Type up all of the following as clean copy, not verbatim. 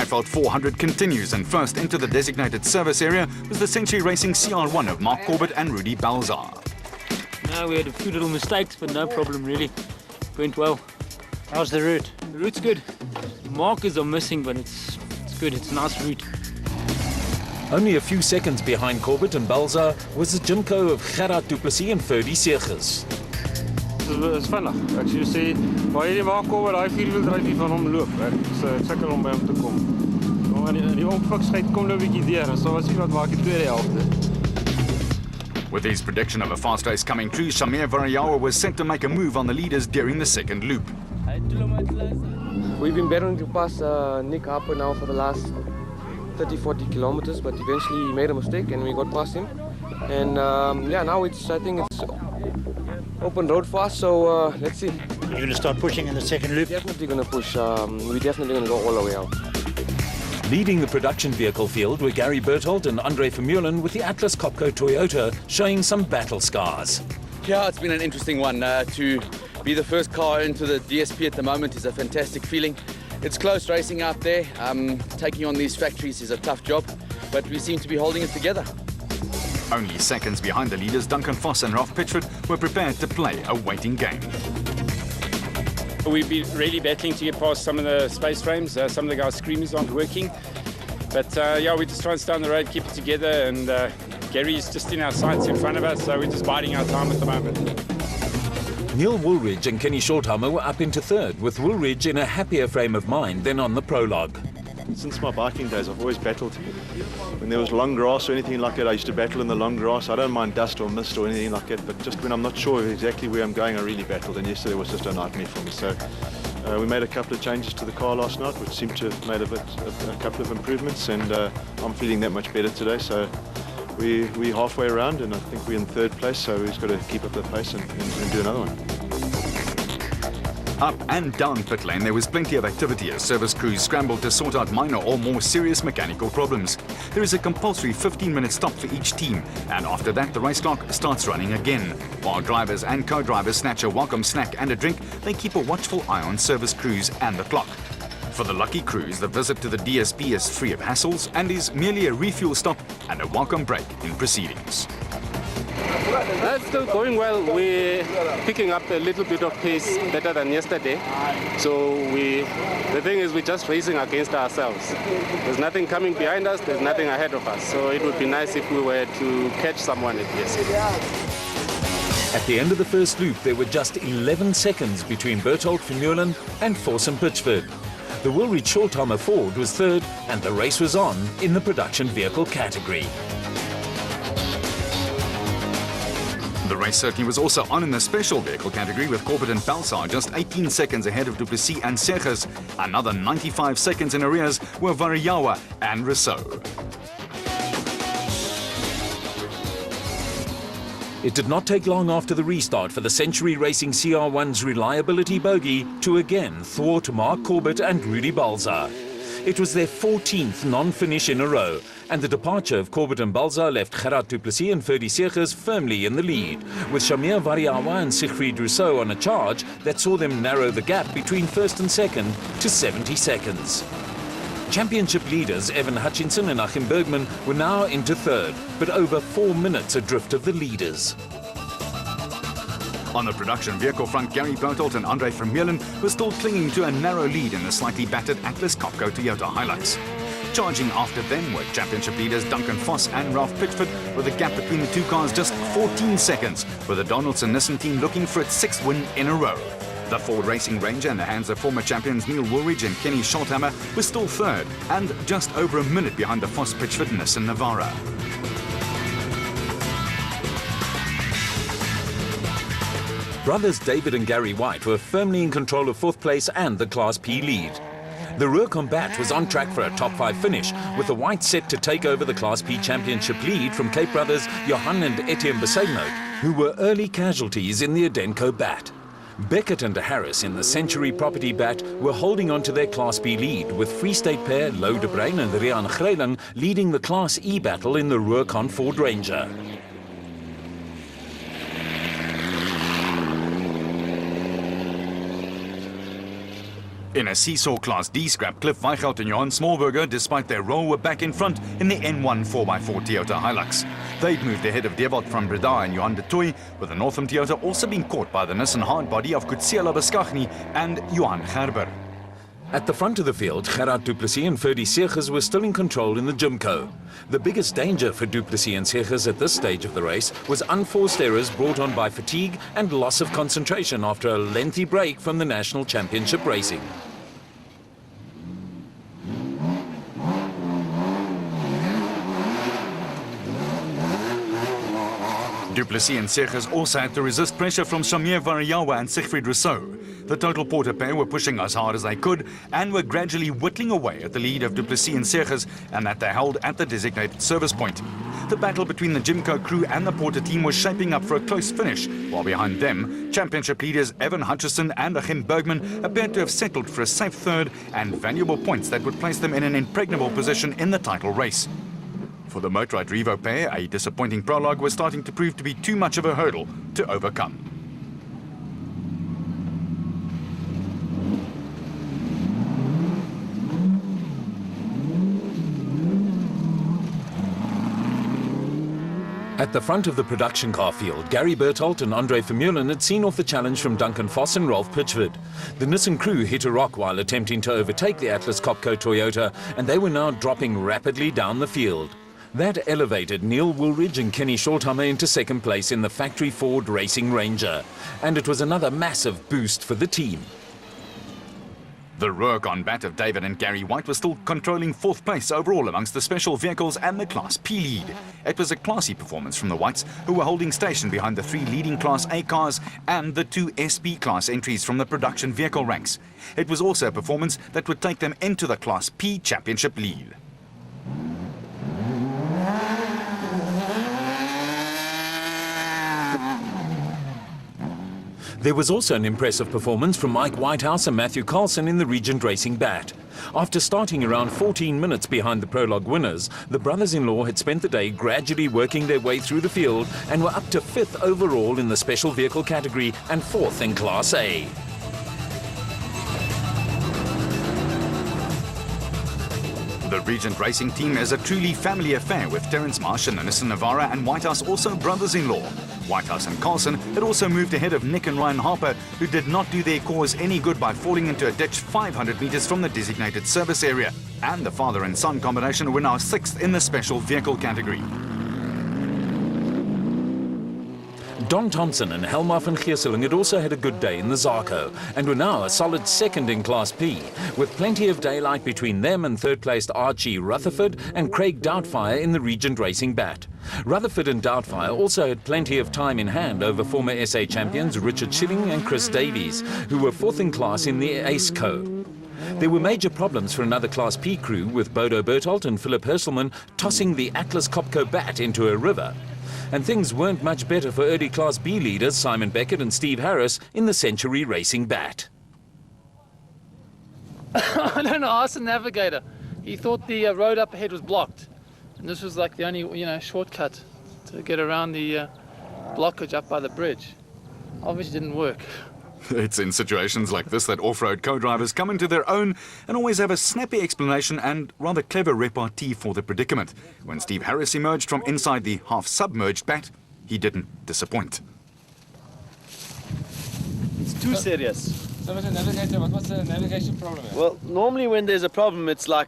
Highveld 400 continues, and first into the designated service area was the Century Racing CR1 of Mark Corbett and Rudy Balzar. No, we had a few little mistakes, but no problem really. Went well. How's the route? The route's good. Markers are missing, but it's good. It's a nice route. Only a few seconds behind Corbett and Balzar was the Jimco of Gerard du Plessis and Ferdy Segers. Dit is vinnig. Ek sê waar jy die maak kom met daai vierwieldryf hier van hom loop, ek sukkel om by hom te kom. En die onfiksheid kom nou 'n bietjie deur. So was ie wat maak die tweede helfte. With his prediction of a fast race coming true, Shamir Varayawa was set to make a move on the leaders during the second loop. We've been battling to pass Nick Harper now for the last 30-40 kilometers, but eventually he made a mistake and we got past him. And yeah, now I think it's open road for us, so let's see. You're going to start pushing in the second loop? Definitely going to push. We're definitely going to go all the way out. Leading the production vehicle field were Gary Berthold and Andre Vermeulen with the Atlas Copco Toyota showing some battle scars. Yeah, it's been an interesting one. To be the first car into the DSP at the moment is a fantastic feeling. It's close racing out there. Taking on these factories is a tough job, but we seem to be holding it together. Only seconds behind the leaders, Duncan Foss and Ralph Pitchford were prepared to play a waiting game. We've been really battling to get past some of the space frames. Some of the guys' screamers aren't working. But yeah, we just try and stay on the road, keep it together, and Gary's just in our sights in front of us, so we're just biding our time at the moment. Neil Woolridge and Kenny Shorthammer were up into third, with Woolridge in a happier frame of mind than on the prologue. Since my biking days, I've always battled. When there was long grass or anything like that, I used to battle in the long grass. I don't mind dust or mist or anything like that, but just when I'm not sure exactly where I'm going, I really battled, and yesterday was just a nightmare for me. So we made a couple of changes to the car last night, which seemed to have made a couple of improvements, and I'm feeling that much better today. So we're halfway around, and I think we're in third place, so we've just got to keep up the pace and do another one. Up and down pit lane, there was plenty of activity as service crews scrambled to sort out minor or more serious mechanical problems. There is a compulsory 15-minute stop for each team, and after that the race clock starts running again. While drivers and co-drivers snatch a welcome snack and a drink, they keep a watchful eye on service crews and the clock. For the lucky crews, the visit to the DSP is free of hassles and is merely a refuel stop and a welcome break in proceedings. That's still going well. We're picking up a little bit of pace better than yesterday. So the thing is, we're just racing against ourselves. There's nothing coming behind us, there's nothing ahead of us. So it would be nice if we were to catch someone at this. At the end of the first loop, there were just 11 seconds between Berthold Vermeulen and Forsen Pitchford. The Woolridge Shorthammer Ford was third, and the race was on in the production vehicle category. The race certainly was also on in the special vehicle category, with Corbett and Balzar just 18 seconds ahead of du Plessis and Segers. Another 95 seconds in arrears were Varayawa and Rousseau. It did not take long after the restart for the Century Racing CR1's reliability bogey to again thwart Mark Corbett and Rudy Balzar. It was their 14th non-finish in a row, and the departure of Corbett and Balzar left Gerard du Plessis and Ferdy Segers firmly in the lead, with Shamir Varayawa and Siegfried Rousseau on a charge that saw them narrow the gap between first and second to 70 seconds. Championship leaders Evan Hutchinson and Achim Bergman were now into third, but over 4 minutes adrift of the leaders. On the production vehicle front, Gary Berthold and Andre Vermeulen were still clinging to a narrow lead in the slightly battered Atlas Copco Toyota Hilux. Charging after them were championship leaders Duncan Foss and Ralph Pitchford, with a gap between the two cars just 14 seconds, with the Donaldson Nissan team looking for its 6th win in a row. The Ford Racing Ranger in the hands of former champions Neil Woolridge and Kenny Shorthammer was still third, and just over a minute behind the Foss Pitchford Nissan Navara. Brothers David and Gary White were firmly in control of 4th place and the Class P lead. The Ruhr Combat was on track for a top 5 finish, with the Whites set to take over the Class P championship lead from Cape brothers Johan and Etienne Besaidnout, who were early casualties in the Adenco Bat. Beckett and Harris in the Century Property Bat were holding on to their Class B lead, with Free State pair Lou de Bruin and Rian Greyling leading the Class E battle in the Ruhrcon Ford Ranger. In a seesaw Class D scrap, Cliff Highveld and Johan Smallberger, despite their role, were back in front in the N1 4x4 Toyota Hilux. They'd moved ahead of Dewald van Breda and Johan de Tooy, with the Northam Toyota also being caught by the Nissan hardbody of Kutsiela Beskagni and Johan Gerber. At the front of the field, Gerard Du Plessis and Ferdy Segers were still in control in the Jimco. The biggest danger for Du Plessis and Segers at this stage of the race was unforced errors brought on by fatigue and loss of concentration after a lengthy break from the National Championship racing. Du Plessis and Segers also had to resist pressure from Shamir Variawa and Siegfried Rousseau. The total porter pair were pushing as hard as they could and were gradually whittling away at the lead of Du Plessis and Segers, and that they held at the designated service point. The battle between the Jimco crew and the porter team was shaping up for a close finish, while behind them, championship leaders Evan Hutchison and Achim Bergman appeared to have settled for a safe third and valuable points that would place them in an impregnable position in the title race. For the Motorrad Revo pair, a disappointing prologue was starting to prove to be too much of a hurdle to overcome. At the front of the production car field, Gary Berthold and Andre Vermeulen had seen off the challenge from Duncan Voss and Ralph Pitchford. The Nissan crew hit a rock while attempting to overtake the Atlas Copco Toyota, and they were now dropping rapidly down the field. That elevated Neil Woolridge and Kenny Shorthammer into second place in the factory Ford Racing Ranger, and it was another massive boost for the team. The roar combat of David and Gary White was still controlling fourth place overall amongst the special vehicles and the Class P lead. It was a classy performance from the Whites, who were holding station behind the three leading Class A cars and the two SP class entries from the production vehicle ranks. It was also a performance that would take them into the Class P championship lead. There was also an impressive performance from Mike Whitehouse and Matthew Carlson in the Regent Racing Bat. After starting around 14 minutes behind the prologue winners, the brothers-in-law had spent the day gradually working their way through the field and were up to 5th overall in the special vehicle category and 4th in Class A. The Regent Racing team is a truly family affair, with Terence Marsh and the Nissan Navara and Whitehouse also brothers-in-law. Whitehouse and Carlson had also moved ahead of Nick and Ryan Harper, who did not do their cause any good by falling into a ditch 500 meters from the designated service area. And the father and son combination were now 6th in the special vehicle category. Don Thompson and Helmar van Geeseling had also had a good day in the Zarco and were now a solid 2nd in Class P, with plenty of daylight between them and third-placed Archie Rutherford and Craig Doubtfire in the Regent Racing Bat. Rutherford and Doubtfire also had plenty of time in hand over former SA champions Richard Schilling and Chris Davies, who were 4th in class in the Ace Co. There were major problems for another Class P crew, with Bodo Berthold and Philip Herselman tossing the Atlas Copco Bat into a river. And things weren't much better for early Class B leaders Simon Beckett and Steve Harris in the Century Racing Bat. I don't know, ask the navigator. He thought the road up ahead was blocked. And this was like the only, shortcut to get around the blockage up by the bridge. Obviously didn't work. It's in situations like this that off-road co-drivers come into their own and always have a snappy explanation and rather clever repartee for the predicament. When Steve Harris emerged from inside the half-submerged bat, he didn't disappoint. It's too serious. So, Mr. Navigator, what was the navigation problem? Well, normally when there's a problem, it's like,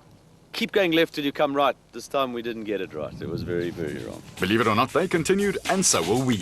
keep going left till you come right. This time we didn't get it right. It was very, very wrong. Believe it or not, they continued, and so will we.